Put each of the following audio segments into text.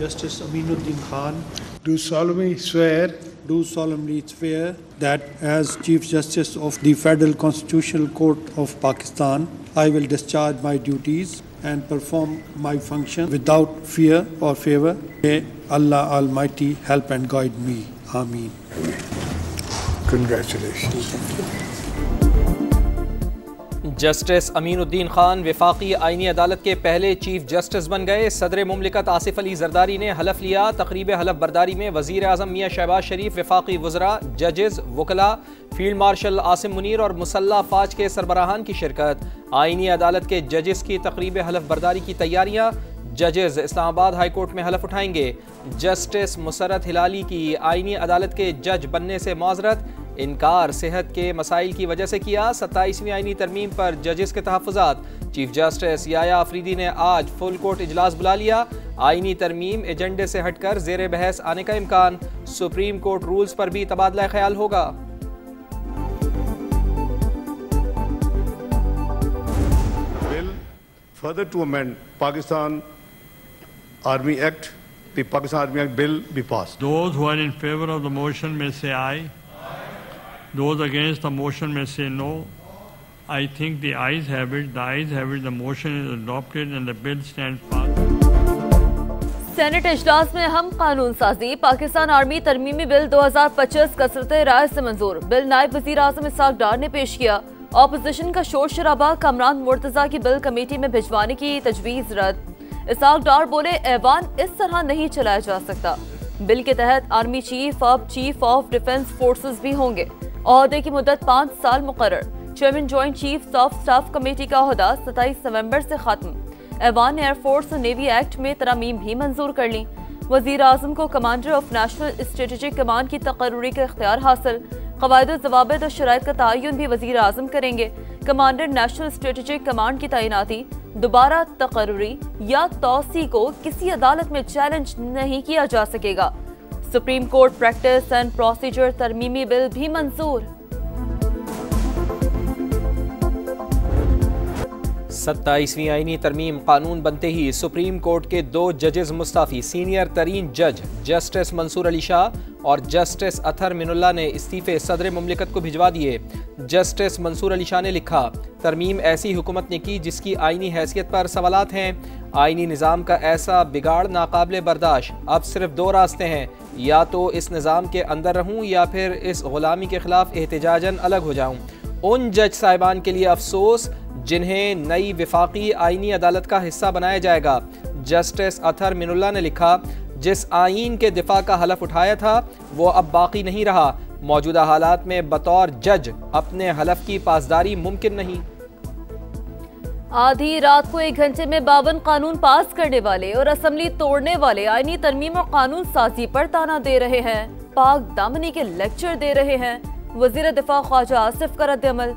Justice Aminuddin Khan, do solemnly swear that as Chief Justice of the Federal Constitutional Court of Pakistan, I will discharge my duties and perform my function without fear or favor. May Allah Almighty help and guide me. Ameen. Congratulations. Justice Aminuddin Khan वफाकी आईनी अदालत के पहले chief justice बन गए। सदर मुमलिकत आसिफ अली जरदारी ने हलफ लिया। तकरीब हलफ बरदारी में वज़ीर आज़म मियाँ शहबाज शरीफ, वफाकी वज़रा, जजेस, वकला, फील्ड मार्शल आसिम मुनीर और मुसल्ह फ़ौज के सरबराहान की शिरकत। आईनी अदालत के जजेस की तकरीब हलफ बरदारी की तैयारियाँ। जजेस इस्लामाबाद हाई कोर्ट में हलफ उठाएंगे। जस्टिस मुसरत हिलाली की आईनी अदालत के जज बनने से माजरत, इनकार सेहत के मसाइल की वजह से किया। 27वीं आईनी तरमीम पर जजेस के तहफ़्फ़ुज़ात। चीफ जस्टिस याया अफरीदी ने आज फुल कोर्ट इजलास बुला लिया। आईनी तरमीम एजेंडे से हटकर ज़ेर बहस आने का इम्कान। सुप्रीम कोर्ट रूल्स पर भी तबादला ख्याल होगा। Bill further to amend Pakistan Army Act, the Pakistan Army Act bill be passed. Those who are in favor of the motion may say aye. Those against the motion may say no. I think the ayes have it. The ayes have it. The motion is adopted and the bill stands passed. Senate इजलास में हम कानून साजी। Pakistan army तरमीमी bill 2025 कसरत राय से मंजूर। Bill नायब वजीर आजम इसाक डार ने पेश किया। ऑपोजिशन का शोर शराबा, कामरान मुर्तजा की बिल कमेटी में भिजवाने की तजवीज़ रद्द। इसाक डार बोले, ऐवान इस तरह नहीं चलाया जा सकता। बिल के तहत आर्मी चीफ अब चीफ ऑफ डिफेंस फोर्सेस भी होंगे। ओहदे की मुद्दत 5 साल मुकर्रर। Chairman joint chief of staff committee का ओहदा 27 नवंबर से खत्म। ऐवान ने एयरफोर्स और नेवी एक्ट में तरमीम भी मंजूर कर ली। वजीर आजम को commander of national strategic command की तकर्रुरी का इख्तियार हासिल। कवायद ज़वाबित और शराइत का तयन भी वजीर आजम करेंगे। कमांडर नेशनल स्ट्रेटेजिक कमांड की तैनाती दोबारा तकर्रुरी या तौसी को किसी अदालत में चैलेंज नहीं किया जा सकेगा। Supreme Court practice and procedure तरमीमी बिल भी मंजूर। 27वीं आईनी तरमीम कानून बनते ही सुप्रीम कोर्ट के 2 जजेस मुस्ताफ़ी। सीनियर तरीन जज जस्टिस मंसूर अली शाह और जस्टिस अतहर मिनुल्लाह ने इस्तीफे सदर मुमलिकत को भिजवा दिए। जस्टिस मंसूर अली शाह ने लिखा, तरमीम ऐसी हुकूमत ने की जिसकी आईनी हैसियत पर सवालात हैं। आईनी निज़ाम का ऐसा बिगाड़ नाकाबिले बर्दाश्त। अब सिर्फ 2 रास्ते हैं, या तो इस निज़ाम के अंदर रहूं या फिर इस गुलामी के खिलाफ एहतजाजन अलग हो जाऊं। उन जज साहिबान के लिए अफसोस जिन्हें नई वफाकी आईनी अदालत का हिस्सा बनाया जाएगा। जस्टिस अतहर मिनुल्लाह ने लिखा, जिस आईन के दिफा का हलफ उठाया था वो अब बाकी नहीं रहा। मौजूदा हालात में बतौर जज अपने हलफ की पासदारी मुमकिन नहीं। आधी रात को 1 घंटे में 52 कानून पास करने वाले और असम्बली तोड़ने वाले आईनी तरमीम और कानून साजी पर ताना दे रहे हैं। पाक दामनी के लेक्चर दे रहे हैं। वजीर दिफा ख्वाजा आसिफ का रद्द-ए-अमल।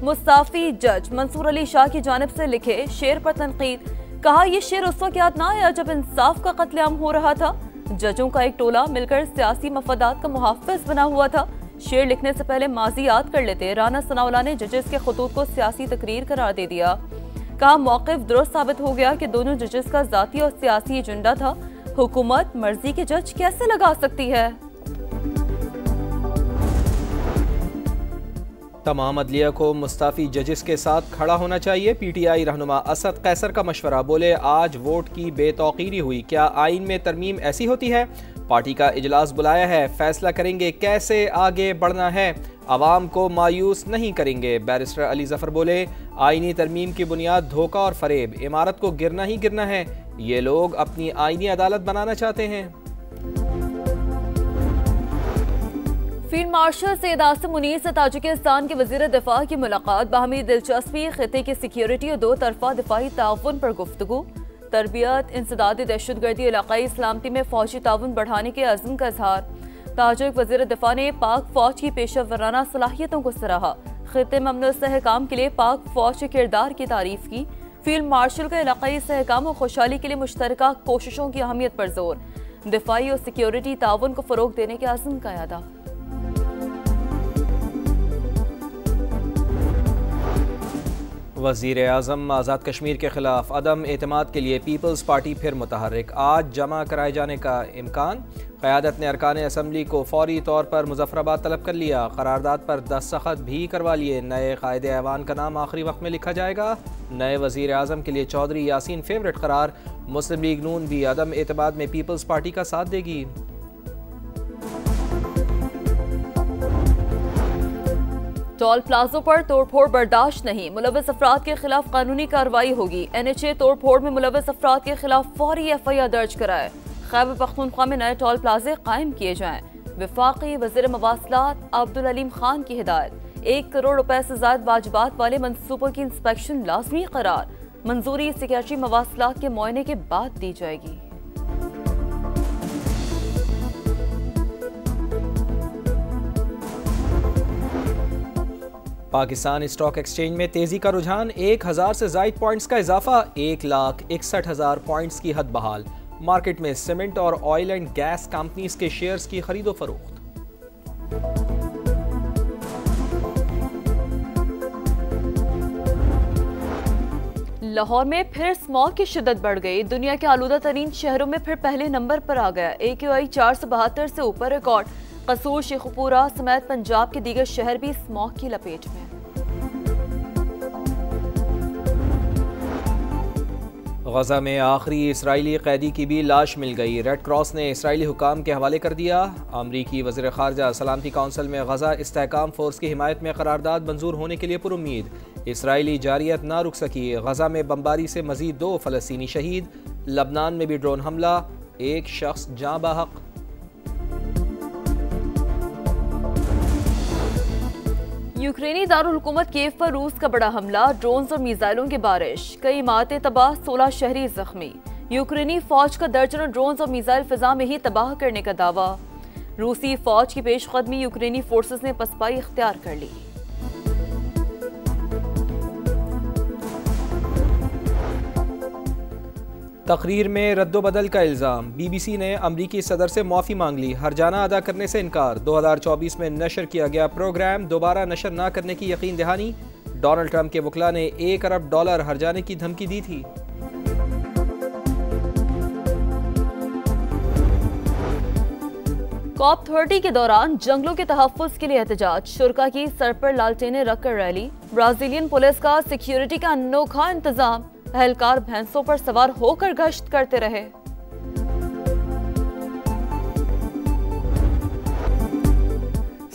मुस्ताफी जज मंसूर अली शाह की जानिब से लिखे शेर पर तनकीद। कहा, यह शेर उस वक्त याद ना आया जब इंसाफ का कत्लेआम हो रहा था। जजों का एक टोला मिलकर सियासी मफादात का मुहाफिज बना हुआ था। शेर लिखने से पहले माजी याद कर लेते। राना सनाउल्लाह ने जजेस के खतूत को सियासी तकरीर करार दे दिया। कहा, मौक़िफ़ दुरुस्त साबित हो गया कि दोनों जजेस का ज़ाती और सियासी एजेंडा था। हुकूमत मर्जी के जज कैसे लगा सकती है। तमाम अदलिया को मुस्ताफ़ी जजेस के साथ खड़ा होना चाहिए। PTI रहनुमा असद कैसर का मशवरा। बोले, आज वोट की बेतौकीरी हुई, क्या आइन में तरमीम ऐसी होती है? पार्टी का इजलास बुलाया है, फैसला करेंगे कैसे आगे बढ़ना है। आवाम को मायूस नहीं करेंगे। बैरिस्टर अली जफर बोले, आइनी तरमीम की बुनियाद धोखा और फरेब। इमारत को गिरना ही गिरना है। ये लोग अपनी आइनी अदालत बनाना चाहते हैं। फील्ड मार्शल सैयद आसिम मुनीर से ताजिकिस्तान के वज़ीर दिफा की मुलाकात। बाहमी दिलचस्पी, खिते की सिक्योरिटी और 2 तरफा दिफाई ताउन पर गुफ्तगू। तरबियत, इंसदादी दहशतगर्दी, इलाकाई सलामती में फौजी ताउन बढ़ाने के अज़्म का इजहार। ताजिक वज़ीर दिफा ने पाक फौज की पेशा वराना सलाहियतों को सराहा। खिते में अमन इस्तेहकाम के लिए पाक फौज के किरदार की तारीफ की। फील्ड मार्शल का इलाकाई इस्तेहकाम और खुशहाली के लिए मुश्तरका कोशिशों की अहमियत पर जोर। दिफाई और सिक्योरिटी ताउन को फ़रोग देने के अज़्म का यादा। वज़ीर आज़म आज़ाद कश्मीर के खिलाफ अदम एतमाद के लिए पीपल्स पार्टी फिर मुतहर्रिक, आज जमा कराए जाने का इम्कान। क़यादत ने अरकान असम्बली को फौरी तौर पर मुजफ्फराबाद तलब कर लिया, करारदाद पर दस्तखत भी करवा लिए। नए कायदे ऐवान का नाम आखिरी वक्त में लिखा जाएगा। नए वज़ीर आज़म के लिए चौधरी यासीन फेवरेट करार। मुस्लिम लीग नून भी अदम एतमाद में पीपल्स पार्टी का साथ देगी। टोल प्लाजों पर तोड़फोड़ बर्दाश्त नहीं, मुलव्वस अफराद के खिलाफ कानूनी कार्रवाई होगी। NHA तोड़फोड़ में मुलव्वस अफराद के खिलाफ फौरी FIR दर्ज कराए। खैबर पख्तूनख्वा में नए टोल प्लाजे कायम किए जाएं। वफाकी वज़ीर मवासलात अब्दुल अलीम खान की हिदायत। 1 करोड़ रुपए से ज़ायद वाजिबात वाले मंसूबों की इंस्पेक्शन लाजमी करार। मंजूरी सेक्रेटरी मवासलात के मुआयने के बाद दी जाएगी। पाकिस्तान स्टॉक एक्सचेंज में तेजी का रुझान, 1000 से ज़ायद पॉइंट्स का इजाफा, 1,61,000 पॉइंट्स की हद बहाल। मार्केट में सीमेंट और ऑयल एंड गैस कंपनीज के शेयर्स की खरीदो फरोख्त। लाहौर में फिर स्मॉग की शिद्दत बढ़ गई, दुनिया के आलूदा तरीन शहरों में फिर पहले नंबर पर आ गया। AQI 472 से ऊपर रिकॉर्ड। कसूर, शेखुपुरा समेत पंजाब के दीगर शहर भी स्मॉग की लपेट में। गजा में आखिरी इसराइली कैदी की भी लाश मिल गई, रेड क्रॉस ने इसराइली हुकाम के हवाले कर दिया। अमरीकी वज़ीर ख़ारजा सलामती काउंसिल में गजा इस्तेहकाम फोर्स की हिमायत में करारदाद मंजूर होने के लिए पुरुम्मीद। इसराइली जारियत ना रुक सकी, गजा में बमबारी से मजीद 2 फ़लस्तीनी शहीद। लबनान में भी ड्रोन हमला, 1 शख्स जाँ बाहक। यूक्रेनी दारुल हुकूमत कीव पर रूस का बड़ा हमला, ड्रोन्स और मिसाइलों की बारिश, कई इमारतें तबाह, 16 शहरी जख्मी। यूक्रेनी फौज का दर्जनों ड्रोन्स और मिसाइल फिजा में ही तबाह करने का दावा। रूसी फौज की पेशकदमी यूक्रेनी फोर्सेस ने पसपाई इख्तियार कर ली। तकरीर में रद्दोबदल का इल्ज़ाम, BBC ने अमरीकी सदर से माफ़ी मांग ली, हर्जाना अदा करने से इनकार। 2024 में नशर किया गया प्रोग्राम दोबारा नशर न करने की यकीन दहानी। डोनाल्ड ट्रंप के वकला ने $1 अरब हर्जाने की धमकी दी थी। COP30 के दौरान जंगलों के तहफ़्फ़ुज़ के लिए एहतजाज, शुरका की सर पर लालटेनें रखकर रैली। ब्राज़ीलियन पुलिस का सिक्योरिटी का अनोखा इंतजाम, एहलकार भैंसों पर सवार होकर गश्त करते रहे।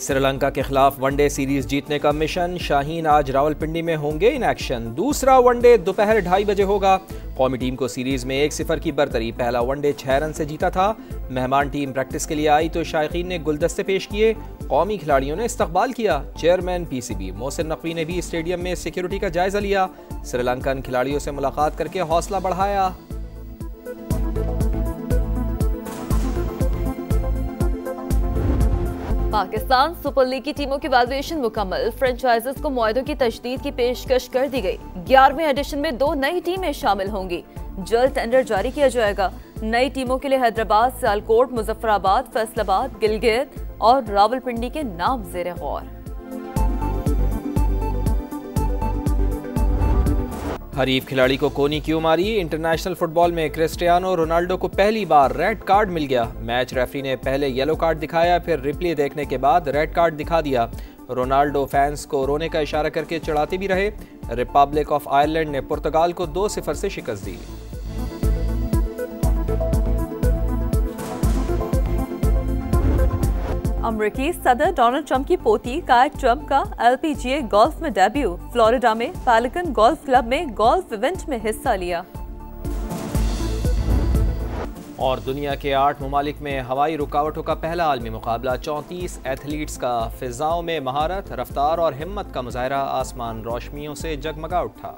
श्रीलंका के खिलाफ वनडे सीरीज जीतने का मिशन, शाहीन आज रावलपिंडी में होंगे इन एक्शन। दूसरा वनडे दोपहर 2:30 बजे होगा। कौमी टीम को सीरीज में 1-0 की बरतरी, पहला वनडे 6 रन से जीता था। मेहमान टीम प्रैक्टिस के लिए आई तो शायकीन ने गुलदस्ते पेश किए, कौमी खिलाड़ियों ने इस्तकबाल किया। चेयरमैन PCB मोहसिन नकवी ने भी स्टेडियम में सिक्योरिटी का जायजा लिया, श्रीलंकन खिलाड़ियों से मुलाकात करके हौसला बढ़ाया। पाकिस्तान सुपर लीग की टीमों की वैल्यूएशन मुकम्मल, फ्रेंचाइजेस को मुआहदों की तजदीद की पेशकश कर दी गई। 11वें एडिशन में 2 नई टीमें शामिल होंगी, जल्द टेंडर जारी किया जाएगा। नई टीमों के लिए हैदराबाद, सियालकोट, मुजफ्फराबाद, फैसलाबाद, गिलगित और रावलपिंडी के नाम ज़ेरे गौर। हरीफ खिलाड़ी को कोनी क्यों मारी, इंटरनेशनल फुटबॉल में क्रिस्टियानो रोनाल्डो को पहली बार रेड कार्ड मिल गया। मैच रेफरी ने पहले येलो कार्ड दिखाया, फिर रिप्ले देखने के बाद रेड कार्ड दिखा दिया। रोनाल्डो फैंस को रोने का इशारा करके चिढ़ाते भी रहे। रिपब्लिक ऑफ आयरलैंड ने पुर्तगाल को 2-0 से शिकस्त दी। अमेरिकी सदर डोनाल्ड ट्रंप की पोती काया ट्रंप का LPGA गोल्फ में डेब्यू, फ्लोरिडा में पैलिकन गोल्फ क्लब में गोल्फ इवेंट में हिस्सा लिया। और दुनिया के 8 ममालिक में हवाई रुकावटों का पहला आलमी मुकाबला, 34 एथलीट्स का फिजाओं में महारत, रफ्तार और हिम्मत का मुजाहरा, आसमान रोशनियों से जगमगा उठा।